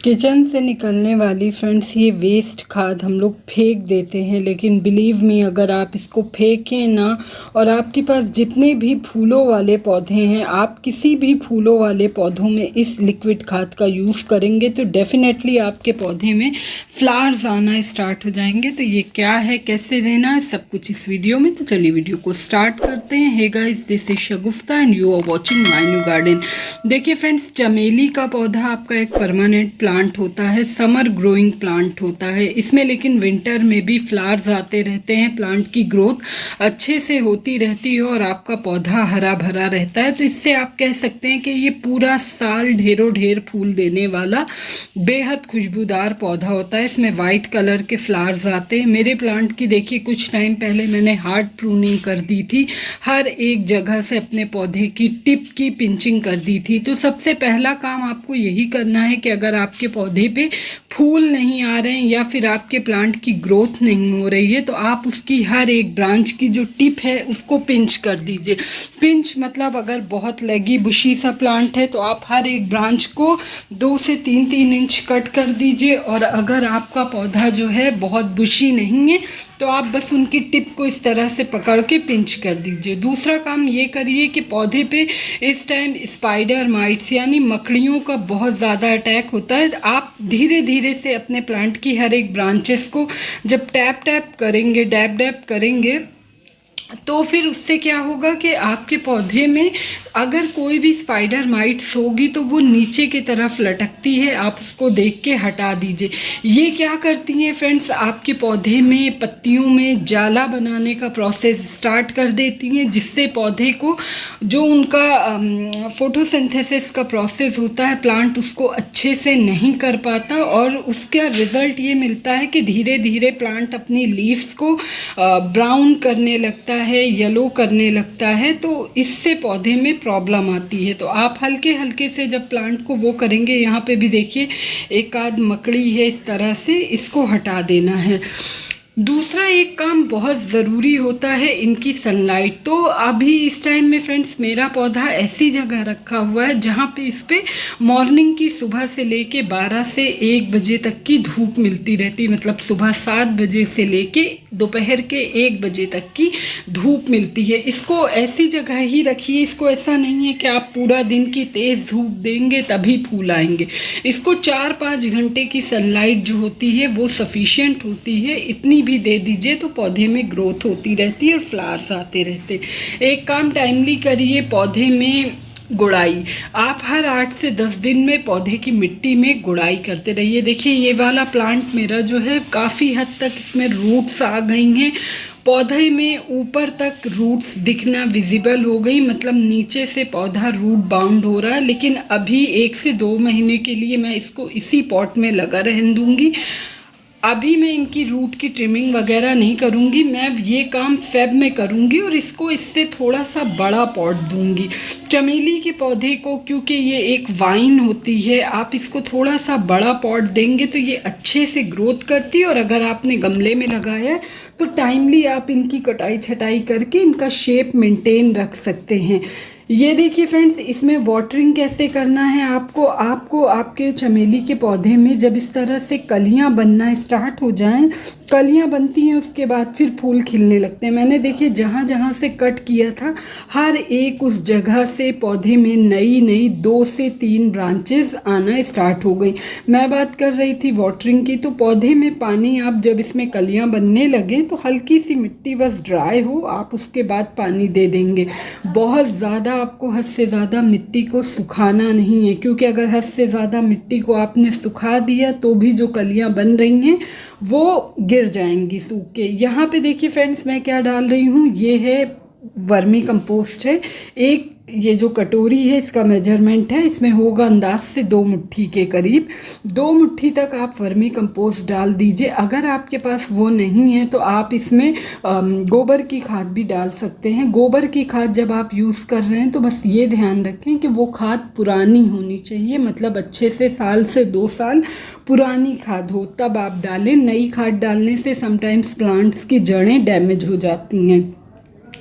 Kitchen से निकलने वाली फ्रेंड्स ये वेस्ट खाद हम लोग फेंक देते हैं, लेकिन बिलीव मी अगर आप इसको फेंकें ना और आपके पास जितने भी फूलों वाले पौधे हैं, आप किसी भी फूलों वाले पौधों में इस लिक्विड खाद का यूज़ करेंगे तो डेफिनेटली आपके पौधे में फ्लावर्स आना स्टार्ट हो जाएंगे। तो ये क्या है, कैसे देना है, सब कुछ इस वीडियो में। तो चलिए वीडियो को स्टार्ट करते हैं। Hey guys, this is Shagufta and you are watching my new garden. देखिए फ्रेंड्स, चमेली का पौधा आपका एक परमानेंट प्लांट होता है, समर ग्रोइंग प्लांट होता है इसमें, लेकिन विंटर में भी फ्लावर्स आते रहते हैं, प्लांट की ग्रोथ अच्छे से होती रहती है और आपका पौधा हरा भरा रहता है। तो इससे आप कह सकते हैं कि ये पूरा साल ढेरों ढेर फूल देने वाला बेहद खुशबूदार पौधा होता है। इसमें वाइट कलर के फ्लावर्स आते हैं। मेरे प्लांट की देखिए कुछ टाइम पहले मैंने हार्ड प्रूनिंग कर दी थी, हर एक जगह से अपने पौधे की टिप की पिंचिंग कर दी थी। तो सबसे पहला काम आपको यही करना है कि अगर आपके पौधे पे फूल नहीं आ रहे हैं या फिर आपके प्लांट की ग्रोथ नहीं हो रही है तो आप उसकी हर एक ब्रांच की जो टिप है उसको पिंच कर दीजिए। पिंच मतलब अगर बहुत लेगी बुशी सा प्लांट है तो आप हर एक ब्रांच को 2 से 3 इंच कट कर दीजिए। और अगर आपका पौधा जो है बहुत बुशी नहीं है तो आप बस उनकी टिप को इस तरह से पकड़ के पिंच कर दीजिए। दूसरा काम ये करिए कि पौधे पे इस टाइम स्पाइडर माइट्स यानी मकड़ियों का बहुत ज़्यादा अटैक होता है। आप धीरे धीरे से अपने प्लांट की हर एक ब्रांचेस को जब टैप टैप करेंगे, डैब डैब करेंगे, तो फिर उससे क्या होगा कि आपके पौधे में अगर कोई भी स्पाइडर माइट्स होगी तो वो नीचे की तरफ लटकती है, आप उसको देख के हटा दीजिए। ये क्या करती हैं फ्रेंड्स, आपके पौधे में पत्तियों में जाला बनाने का प्रोसेस स्टार्ट कर देती हैं, जिससे पौधे को जो उनका फोटोसिंथेसिस का प्रोसेस होता है प्लांट उसको अच्छे से नहीं कर पाता और उसका रिज़ल्ट ये मिलता है कि धीरे धीरे प्लांट अपनी लीव्स को ब्राउन करने लगता है, येलो करने लगता है। तो इससे पौधे में प्रॉब्लम आती है। तो आप हल्के हल्के से जब प्लांट को वो करेंगे, यहाँ पे भी देखिए एक आध मकड़ी है, इस तरह से इसको हटा देना है। दूसरा एक काम बहुत ज़रूरी होता है इनकी सनलाइट। तो अभी इस टाइम में फ्रेंड्स मेरा पौधा ऐसी जगह रखा हुआ है जहाँ पे इस पे मॉर्निंग की सुबह से लेके 12 से 1 बजे तक की धूप मिलती रहती है। मतलब सुबह 7 बजे से लेके दोपहर के 1 बजे तक की धूप मिलती है। इसको ऐसी जगह ही रखिए, इसको ऐसा नहीं है कि आप पूरा दिन की तेज़ धूप देंगे तभी फूल आएंगे। इसको 4-5 घंटे की सनलाइट जो होती है वो सफिशिएंट होती है, इतनी भी दे दीजिए तो पौधे में ग्रोथ होती रहती है और फ्लावर्स आते रहते। एक काम टाइमली करिए, पौधे में गुड़ाई आप हर 8 से 10 दिन में पौधे की मिट्टी में गुड़ाई करते रहिए। देखिए ये वाला प्लांट मेरा जो है काफ़ी हद तक इसमें रूट्स आ गई हैं, पौधे में ऊपर तक रूट्स दिखना विजिबल हो गई, मतलब नीचे से पौधा रूट बाउंड हो रहा है। लेकिन अभी 1 से 2 महीने के लिए मैं इसको इसी पॉट में लगा रहने दूंगी। अभी मैं इनकी रूट की ट्रिमिंग वगैरह नहीं करूँगी, मैं ये काम फेब में करूँगी और इसको इससे थोड़ा सा बड़ा पॉट दूँगी। चमेली के पौधे को क्योंकि ये एक वाइन होती है, आप इसको थोड़ा सा बड़ा पॉट देंगे तो ये अच्छे से ग्रोथ करती है। और अगर आपने गमले में लगाया है तो टाइमली आप इनकी कटाई छटाई करके इनका शेप मेंटेन रख सकते हैं। ये देखिए फ्रेंड्स, इसमें वाटरिंग कैसे करना है आपको आपके चमेली के पौधे में जब इस तरह से कलियां बनना स्टार्ट हो जाएं, कलियां बनती हैं उसके बाद फिर फूल खिलने लगते हैं। मैंने देखिए जहाँ जहाँ से कट किया था हर एक उस जगह से पौधे में नई नई 2 से 3 ब्रांचेस आना स्टार्ट हो गई। मैं बात कर रही थी वाटरिंग की, तो पौधे में पानी आप जब इसमें कलियां बनने लगे तो हल्की सी मिट्टी बस ड्राई हो, आप उसके बाद पानी दे देंगे। बहुत ज़्यादा आपको हद से ज़्यादा मिट्टी को सुखाना नहीं है, क्योंकि अगर हद से ज़्यादा मिट्टी को आपने सुखा दिया तो भी जो कलियां बन रही हैं वो गिर जाएंगी सूख के। यहाँ पे देखिए फ्रेंड्स मैं क्या डाल रही हूँ, ये है वर्मी कंपोस्ट है। एक ये जो कटोरी है इसका मेजरमेंट है, इसमें होगा अंदाज से 2 मुट्ठी के करीब। 2 मुट्ठी तक आप वर्मी कंपोस्ट डाल दीजिए। अगर आपके पास वो नहीं है तो आप इसमें गोबर की खाद भी डाल सकते हैं। गोबर की खाद जब आप यूज़ कर रहे हैं तो बस ये ध्यान रखें कि वो खाद पुरानी होनी चाहिए, मतलब अच्छे से 1 से 2 साल पुरानी खाद हो तब आप डालें। नई खाद डालने से समटाइम्स प्लांट्स की जड़ें डैमेज हो जाती हैं।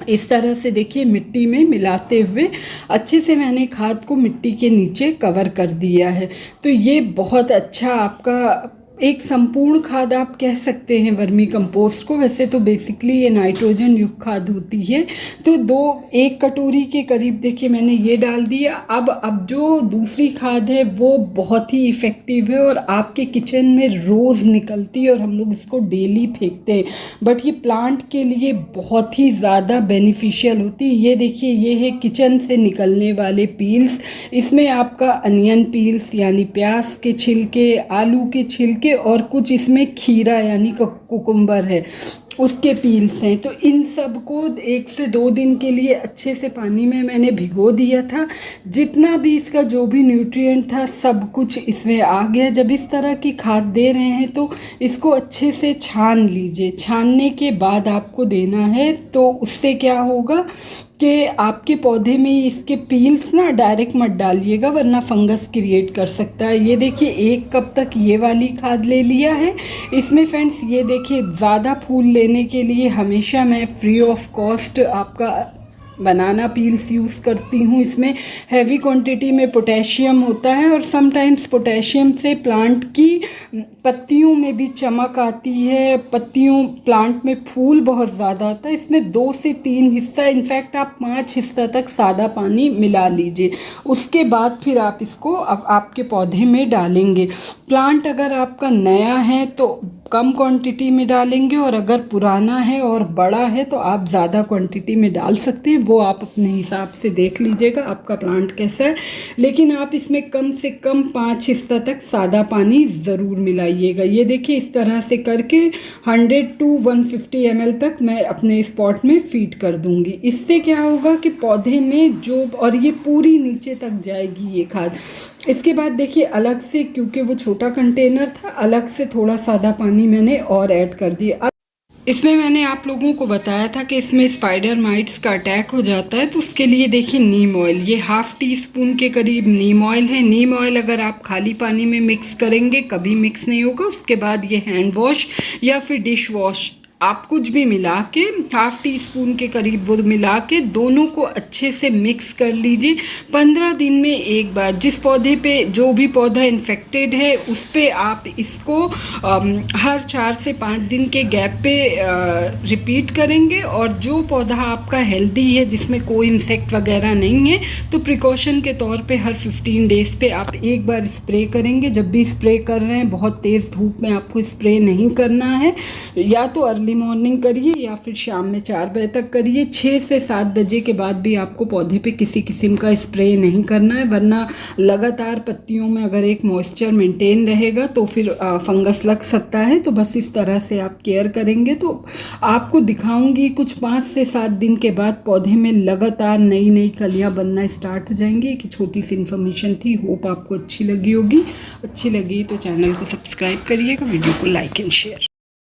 इस तरह से देखिए मिट्टी में मिलाते हुए अच्छे से मैंने खाद को मिट्टी के नीचे कवर कर दिया है। तो ये बहुत अच्छा आपका एक संपूर्ण खाद आप कह सकते हैं वर्मी कंपोस्ट को। वैसे तो बेसिकली ये नाइट्रोजन युक्त खाद होती है। तो 1 कटोरी के करीब देखिए मैंने ये डाल दिया। अब जो दूसरी खाद है वो बहुत ही इफ़ेक्टिव है और आपके किचन में रोज़ निकलती है और हम लोग इसको डेली फेंकते हैं, बट ये प्लांट के लिए बहुत ही ज़्यादा बेनिफिशियल होती है। ये देखिए ये है किचन से निकलने वाले पील्स। इसमें आपका अनियन पील्स यानी प्याज के छिलके, आलू के छिलके और कुछ इसमें खीरा यानी कुकुम्बर है उसके पील्स हैं। तो इन सब को 1 से 2 दिन के लिए अच्छे से पानी में मैंने भिगो दिया था। जितना भी इसका जो भी न्यूट्रिएंट था सब कुछ इसमें आ गया। जब इस तरह की खाद दे रहे हैं तो इसको अच्छे से छान लीजिए। छानने के बाद आपको देना है, तो उससे क्या होगा कि आपके पौधे में इसके पील्स ना डायरेक्ट मत डालिएगा वरना फंगस क्रिएट कर सकता है। ये देखिए 1 कप तक ये वाली खाद ले लिया है। इसमें फ्रेंड्स ये देखिए ज़्यादा फूल लेने के लिए हमेशा मैं फ्री ऑफ कॉस्ट आपका बनाना पील्स यूज़ करती हूँ। इसमें हैवी क्वांटिटी में पोटेशियम होता है और समटाइम्स पोटेशियम से प्लांट की पत्तियों में भी चमक आती है, प्लांट में फूल बहुत ज़्यादा आता है। इसमें 2 से 3 हिस्सा, इनफैक्ट आप 5 हिस्सा तक सादा पानी मिला लीजिए। उसके बाद फिर आप इसको आपके पौधे में डालेंगे। प्लांट अगर आपका नया है तो कम क्वांटिटी में डालेंगे और अगर पुराना है और बड़ा है तो आप ज़्यादा क्वांटिटी में डाल सकते हैं। वो आप अपने हिसाब से देख लीजिएगा आपका प्लांट कैसा है। लेकिन आप इसमें कम से कम 5 हिस्सा तक सादा पानी ज़रूर मिलाइएगा। ये देखिए इस तरह से करके 100 to 150 ml तक मैं अपने स्पॉट में फीड कर दूंगी। इससे क्या होगा कि पौधे में और ये पूरी नीचे तक जाएगी ये खाद। इसके बाद देखिए अलग से, क्योंकि वो छोटा कंटेनर था, अलग से थोड़ा सादा पानी मैंने और ऐड कर दिया। अब इसमें मैंने आप लोगों को बताया था कि इसमें स्पाइडर माइट्स का अटैक हो जाता है, तो उसके लिए देखिए नीम ऑयल, ये ½ टीस्पून के करीब नीम ऑयल है। नीम ऑयल अगर आप खाली पानी में मिक्स करेंगे कभी मिक्स नहीं होगा। उसके बाद ये हैंड वॉश या फिर डिश वॉश आप कुछ भी मिला के ½ टीस्पून के करीब वो मिला के दोनों को अच्छे से मिक्स कर लीजिए। 15 दिन में एक बार, जिस पौधे पे जो भी पौधा इन्फेक्टेड है उस पे आप इसको हर 4 से 5 दिन के गैप पे रिपीट करेंगे। और जो पौधा आपका हेल्दी है जिसमें कोई इंसेक्ट वगैरह नहीं है तो प्रिकॉशन के तौर पे हर 15 डेज़ पे आप एक बार स्प्रे करेंगे। जब भी स्प्रे कर रहे हैं बहुत तेज़ धूप में आपको स्प्रे नहीं करना है, या तो अर्ली मॉर्निंग करिए या फिर शाम में 4 बजे तक करिए। 6 से 7 बजे के बाद भी आपको पौधे पे किसी किस्म का स्प्रे नहीं करना है, वरना लगातार पत्तियों में अगर एक मॉइस्चर मेंटेन रहेगा तो फिर फंगस लग सकता है। तो बस इस तरह से आप केयर करेंगे तो आपको दिखाऊंगी कुछ 5 से 7 दिन के बाद पौधे में लगातार नई नई कलियाँ बनना स्टार्ट हो जाएंगी। एक छोटी सी इन्फॉर्मेशन थी, होप आपको अच्छी लगी होगी। अच्छी लगी तो चैनल को सब्सक्राइब करिएगा, वीडियो को लाइक एंड शेयर।